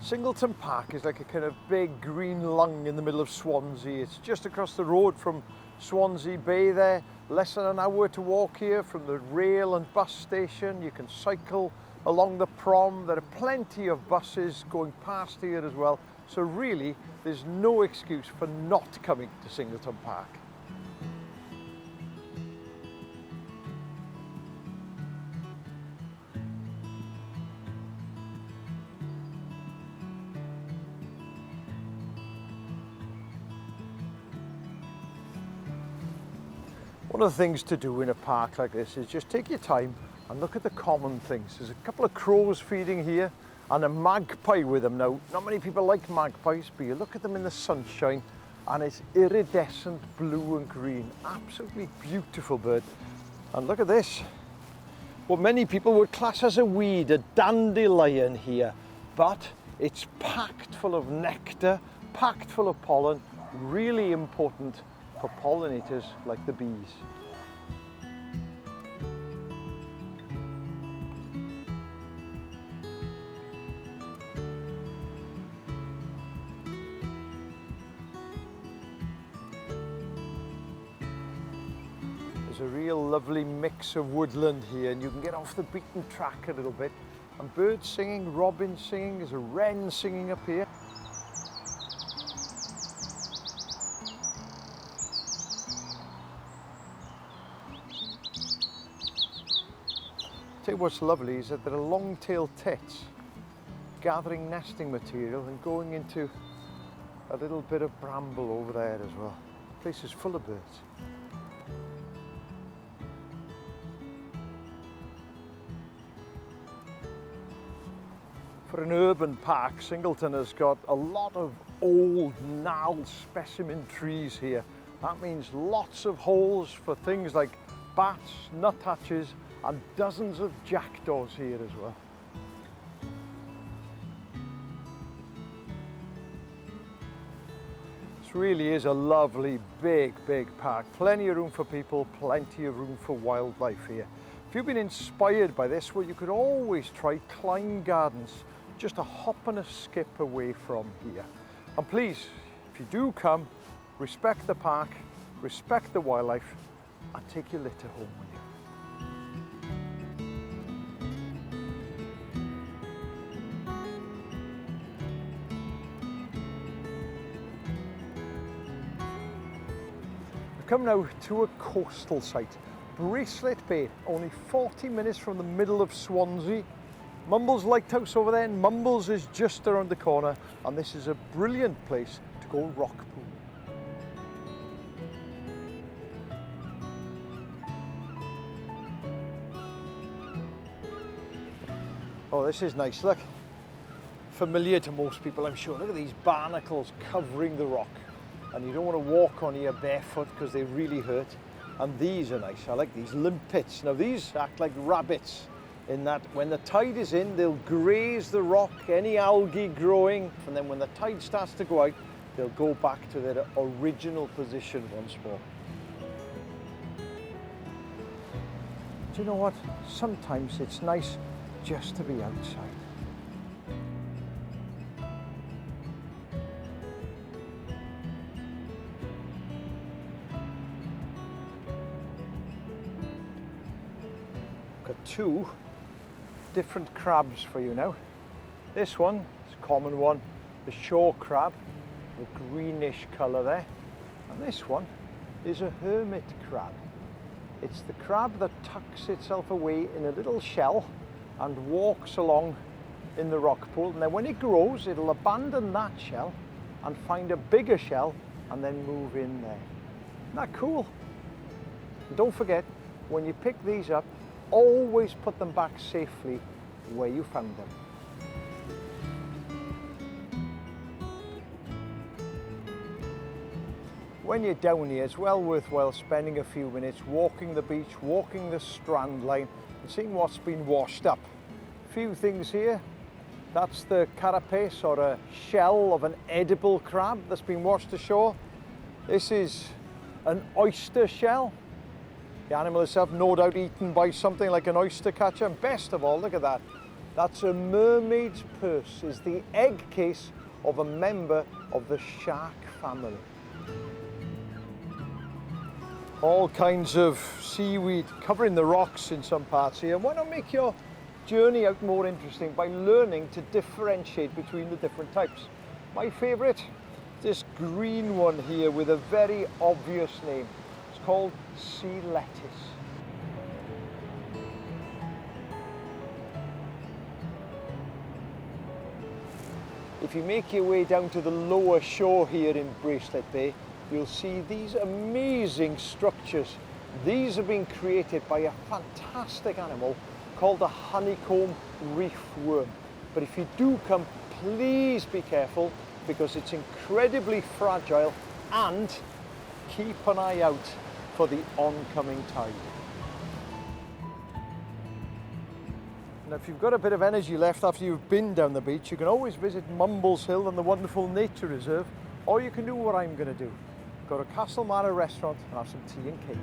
Singleton Park is like a kind of big green lung in the middle of Swansea. It's just across the road from Swansea Bay there. Less than an hour to walk here from the rail and bus station. You can cycle along the prom. There are plenty of buses going past here as well. So really, there's no excuse for not coming to Singleton Park. One of the things to do in a park like this is just take your time and look at the common things. There's a couple of crows feeding here and a magpie with them. Now, not many people like magpies, but you look at them in the sunshine and it's iridescent blue and green. Absolutely beautiful bird. And look at this. What many people would class as a weed, a dandelion here, but it's packed full of nectar, packed full of pollen, really important for pollinators like the bees. There's a real lovely mix of woodland here, and you can get off the beaten track a little bit. And birds singing, robins singing, there's a wren singing up here. Tell you what's lovely is that there are long-tailed tits gathering nesting material and going into a little bit of bramble over there as well. The place is full of birds. For an urban park, Singleton has got a lot of old gnarled specimen trees here. That means lots of holes for things like bats, nuthatches, and dozens of jackdaws here as well. This really is a lovely, big park. Plenty of room for people, plenty of room for wildlife here. If you've been inspired by this, well, you could always try Klein Gardens, just a hop and a skip away from here. And please, if you do come, respect the park, respect the wildlife, and take your litter home with you. Come now to a coastal site, Bracelet Bay, only 40 minutes from the middle of Swansea. Mumbles lighthouse over there, and Mumbles is just around the corner, and this is a brilliant place to go Rockpool. Oh, this is nice, look. Familiar to most people, I'm sure. Look at these barnacles covering the rock. And you don't want to walk on here barefoot because they really hurt. And these are nice. I like these limpets. Now these act like rabbits in that when the tide is in, they'll graze the rock, any algae growing, and then when the tide starts to go out, they'll go back to their original position once more. Do you know what? Sometimes it's nice just to be outside. Got two different crabs for you now. This one is a common one, the shore crab, the greenish colour there. And this one is a hermit crab. It's the crab that tucks itself away in a little shell and walks along in the rock pool. And then when it grows, it'll abandon that shell and find a bigger shell and then move in there. Isn't that cool? And don't forget, when you pick these up, always put them back safely where you found them. When you're down here, it's well worthwhile spending a few minutes walking the beach, walking the strand line, and seeing what's been washed up. A few things here. That's the carapace or a shell of an edible crab that's been washed ashore. This is an oyster shell. The animal itself no doubt eaten by something like an oyster catcher. And best of all, look at that That's a mermaid's purse, is the egg case of a member of the shark family. All kinds of seaweed covering the rocks in some parts here. Why not make your journey out more interesting by learning to differentiate between the different types? My favourite, this green one here with a very obvious name. It's called sea lettuce. If you make your way down to the lower shore here in Bracelet Bay, you'll see these amazing structures. These have been created by a fantastic animal called the honeycomb reef worm. But if you do come, please be careful because it's incredibly fragile, and keep an eye out for the oncoming tide. Now, if you've got a bit of energy left after you've been down the beach, you can always visit Mumbles Hill and the wonderful nature reserve, or you can do what I'm going to do. Go to Castle Manor restaurant and have some tea and cake.